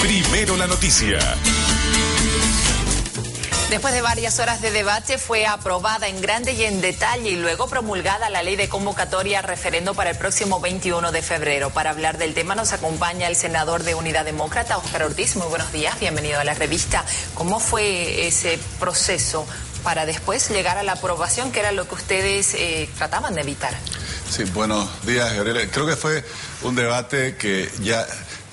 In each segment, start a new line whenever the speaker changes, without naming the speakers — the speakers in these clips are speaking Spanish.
Primero la noticia.
Después de varias horas de debate, fue aprobada en grande y en detalle y luego promulgada la ley de convocatoria a referendo para el próximo 21 de febrero. Para hablar del tema nos acompaña el senador de Unidad Demócrata, Óscar Ortiz. Muy buenos días, bienvenido a la revista. ¿Cómo fue ese proceso para después llegar a la aprobación, que era lo que ustedes trataban de evitar?
Sí, buenos días, Gabriela. Creo que fue un debate que ya...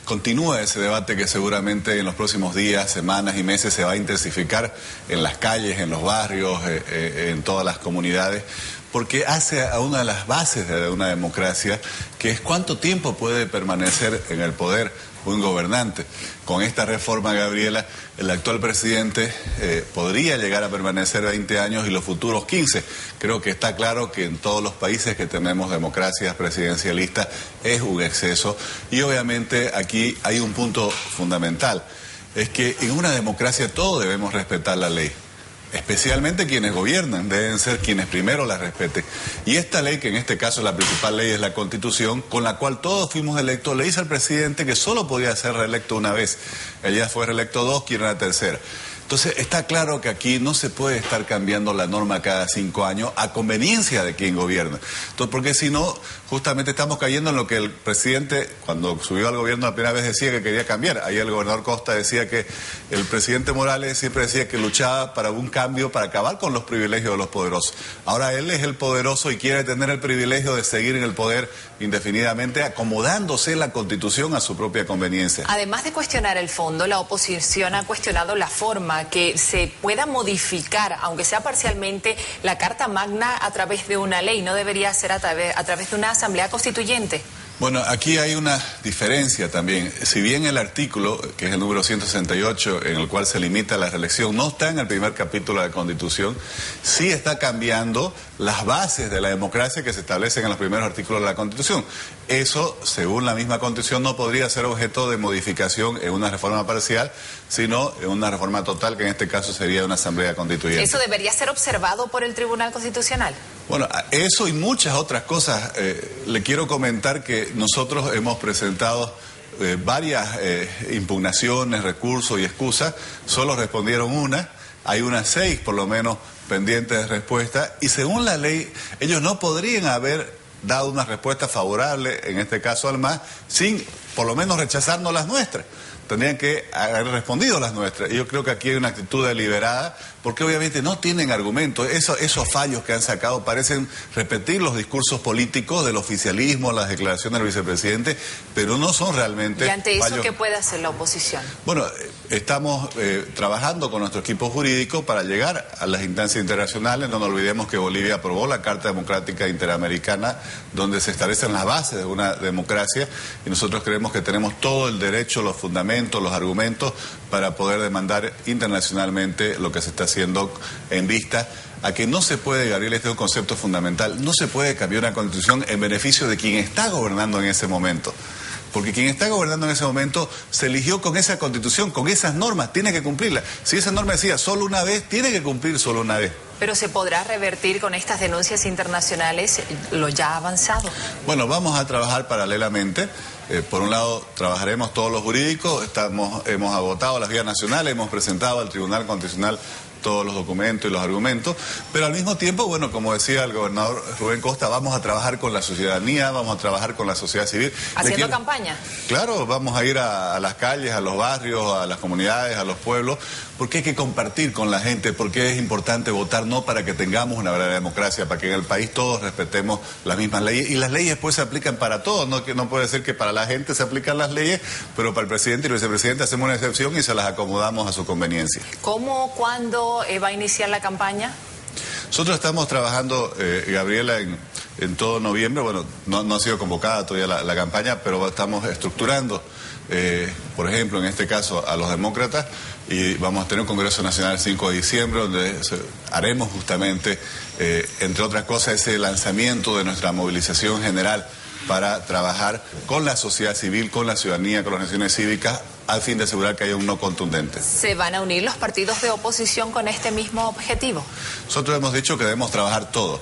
Continúa ese debate que seguramente en los próximos días, semanas y meses se va a intensificar en las calles, en los barrios, en todas las comunidades, porque hace a una de las bases de una democracia, que es cuánto tiempo puede permanecer en el poder un gobernante. Con esta reforma, Gabriela, el actual presidente podría llegar a permanecer 20 años y los futuros 15. Creo que está claro que en todos los países que tenemos democracias presidencialistas es un exceso. Y obviamente aquí hay un punto fundamental, es que en una democracia todos debemos respetar la ley. Especialmente quienes gobiernan, deben ser quienes primero la respeten. Y esta ley, que en este caso la principal ley es la Constitución, con la cual todos fuimos electos, le dice al presidente que solo podía ser reelecto una vez. Él ya fue reelecto dos, quiere una tercera. Entonces está claro que aquí no se puede estar cambiando la norma cada 5 años a conveniencia de quien gobierna. Entonces, porque si no, justamente estamos cayendo en lo que el presidente, cuando subió al gobierno la primera vez, decía que quería cambiar. Ahí el gobernador Costa decía que el presidente Morales siempre decía que luchaba para un cambio, para acabar con los privilegios de los poderosos. Ahora él es el poderoso y quiere tener el privilegio de seguir en el poder indefinidamente, acomodándose la Constitución a su propia conveniencia.
Además de cuestionar el fondo, la oposición ha cuestionado la forma que se pueda modificar, aunque sea parcialmente, la Carta Magna a través de una ley. ¿No debería ser a través de una asamblea constituyente?
Bueno, aquí hay una diferencia también. Si bien el artículo, que es el número 168, en el cual se limita la reelección, no está en el primer capítulo de la Constitución, sí está cambiando las bases de la democracia que se establecen en los primeros artículos de la Constitución. Eso, según la misma Constitución, no podría ser objeto de modificación en una reforma parcial, sino en una reforma total, que en este caso sería una asamblea constituyente.
¿Eso debería ser observado por el Tribunal Constitucional?
Bueno, eso y muchas otras cosas. Le quiero comentar que nosotros hemos presentado varias impugnaciones, recursos y excusas. Solo respondieron una. Hay unas 6 por lo menos pendientes de respuesta. Y según la ley, ellos no podrían haber dado una respuesta favorable, en este caso al MAS, sin por lo menos rechazarnos las nuestras. Tendrían que haber respondido las nuestras. Y yo creo que aquí hay una actitud deliberada, porque obviamente no tienen argumentos. Esos fallos que han sacado parecen repetir los discursos políticos del oficialismo, las declaraciones del vicepresidente, pero no son realmente
¿Y ante eso
fallos.
qué puede hacer la oposición?
Bueno, estamos trabajando con nuestro equipo jurídico para llegar a las instancias internacionales. No nos olvidemos que Bolivia aprobó la Carta Democrática Interamericana, donde se establecen las bases de una democracia, y nosotros creemos que tenemos todo el derecho, los fundamentos, los argumentos para poder demandar internacionalmente lo que se está haciendo en vista a que no se puede, Gabriel, este es un concepto fundamental, no se puede cambiar una constitución en beneficio de quien está gobernando en ese momento. Porque quien está gobernando en ese momento se eligió con esa constitución, con esas normas, tiene que cumplirlas. Si esa norma decía solo una vez, tiene que cumplir solo una vez.
¿Pero se podrá revertir con estas denuncias internacionales lo ya avanzado?
Bueno, vamos a trabajar paralelamente. Por un lado, trabajaremos todos los jurídicos, hemos agotado las vías nacionales, hemos presentado al Tribunal Constitucional todos los documentos y los argumentos, pero al mismo tiempo, bueno, como decía el gobernador Rubén Costa, vamos a trabajar con la ciudadanía, vamos a trabajar con la sociedad civil.
¿Haciendo campaña?
Claro, vamos a ir a las calles, a los barrios, a las comunidades, a los pueblos, porque hay que compartir con la gente, porque es importante votar no para que tengamos una verdadera democracia, para que en el país todos respetemos las mismas leyes, y las leyes pues se aplican para todos, no, que no puede ser que para la gente se aplican las leyes, pero para el presidente y el vicepresidente hacemos una excepción y se las acomodamos a su conveniencia.
¿Cómo, cuándo va a iniciar la campaña?
Nosotros estamos trabajando, Gabriela, en todo noviembre. Bueno, no ha sido convocada todavía la campaña, pero estamos estructurando, por ejemplo, en este caso, a los demócratas, y vamos a tener un Congreso Nacional el 5 de diciembre, donde haremos justamente, entre otras cosas, ese lanzamiento de nuestra movilización general para trabajar con la sociedad civil, con la ciudadanía, con las organizaciones cívicas, al fin de asegurar que haya un no contundente.
¿Se van a unir los partidos de oposición con este mismo objetivo?
Nosotros hemos dicho que debemos trabajar todos.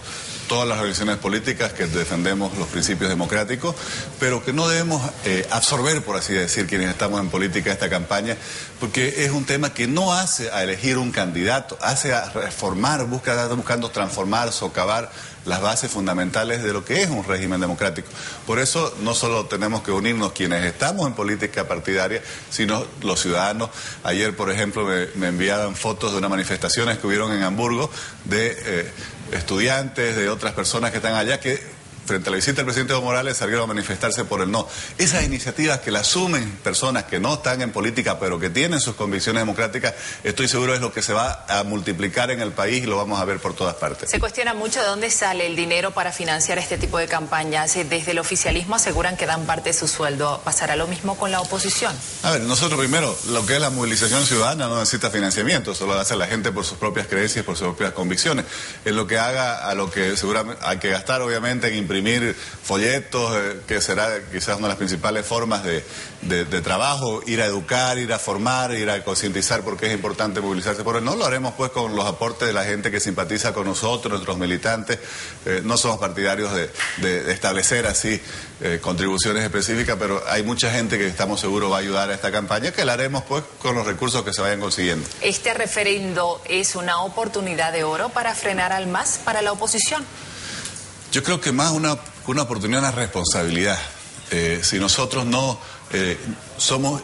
todas las organizaciones políticas que defendemos los principios democráticos, pero que no debemos absorber, por así decir, quienes estamos en política esta campaña, porque es un tema que no hace a elegir un candidato, hace a reformar, buscando transformar, socavar las bases fundamentales de lo que es un régimen democrático. Por eso no solo tenemos que unirnos quienes estamos en política partidaria, sino los ciudadanos. Ayer, por ejemplo, me enviaban fotos de unas manifestaciones que hubieron en Hamburgo de estudiantes, de otras personas que están allá, que frente a la visita del presidente Evo Morales salieron a manifestarse por el no. Esas iniciativas que las asumen personas que no están en política pero que tienen sus convicciones democráticas, estoy seguro es lo que se va a multiplicar en el país y lo vamos a ver por todas partes.
Se cuestiona mucho de dónde sale el dinero para financiar este tipo de campañas. Desde el oficialismo aseguran que dan parte de su sueldo. ¿Pasará lo mismo con la oposición?
A ver, nosotros primero, lo que es la movilización ciudadana no necesita financiamiento, solo lo hace la gente por sus propias creencias, por sus propias convicciones. Es lo que haga a lo que seguramente hay que gastar, obviamente, en imprimir folletos, que será quizás una de las principales formas de trabajo, ir a educar, ir a formar, ir a concientizar porque es importante movilizarse por él. No lo haremos pues con los aportes de la gente que simpatiza con nosotros, nuestros militantes. No somos partidarios de establecer así contribuciones específicas, pero hay mucha gente que estamos seguros va a ayudar a esta campaña, que la haremos pues con los recursos que se vayan consiguiendo.
¿Este referendo es una oportunidad de oro para frenar al MAS para la oposición?
Yo creo que más una oportunidad, una responsabilidad. Si nosotros no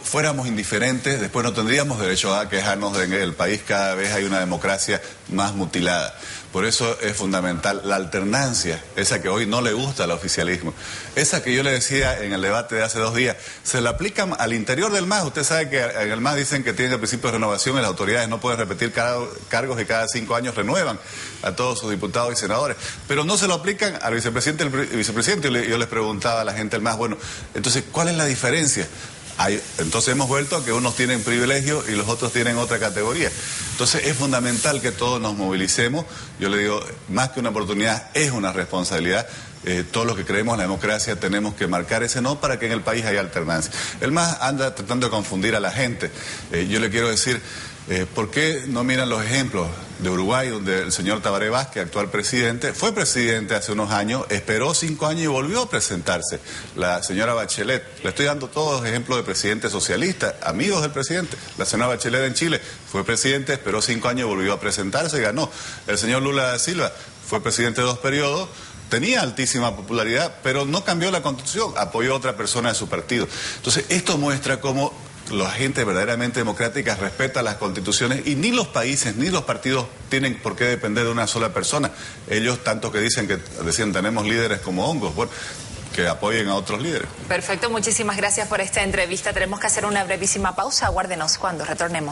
fuéramos indiferentes, después no tendríamos derecho a quejarnos de que el país cada vez hay una democracia más mutilada. Por eso es fundamental la alternancia, esa que hoy no le gusta al oficialismo. Esa que yo le decía en el debate de hace 2 días, se la aplican al interior del MAS. Usted sabe que en el MAS dicen que tienen el principio de renovación y las autoridades no pueden repetir cargos y cada 5 años renuevan a todos sus diputados y senadores. Pero no se lo aplican al vicepresidente y vicepresidente. Yo les preguntaba a la gente del MAS, bueno, entonces, ¿cuál es la diferencia? Entonces hemos vuelto a que unos tienen privilegios y los otros tienen otra categoría. Entonces es fundamental que todos nos movilicemos. Yo le digo, más que una oportunidad, es una responsabilidad. Todos los que creemos en la democracia tenemos que marcar ese no para que en el país haya alternancia. El MAS anda tratando de confundir a la gente. Yo le quiero decir, ¿por qué no miran los ejemplos de Uruguay, donde el señor Tabaré Vázquez, actual presidente, fue presidente hace unos años, esperó 5 años y volvió a presentarse? La señora Bachelet, le estoy dando todos ejemplos de presidentes socialistas, amigos del presidente. La señora Bachelet en Chile fue presidente, esperó 5 años y volvió a presentarse y ganó. El señor Lula da Silva fue presidente de 2 periodos, tenía altísima popularidad, pero no cambió la constitución, apoyó a otra persona de su partido. Entonces, esto muestra cómo la gente verdaderamente democrática respeta las constituciones y ni los países ni los partidos tienen por qué depender de una sola persona. Ellos, tanto que decían tenemos líderes como hongos, bueno, que apoyen a otros líderes.
Perfecto, muchísimas gracias por esta entrevista. Tenemos que hacer una brevísima pausa, aguárdenos cuando retornemos.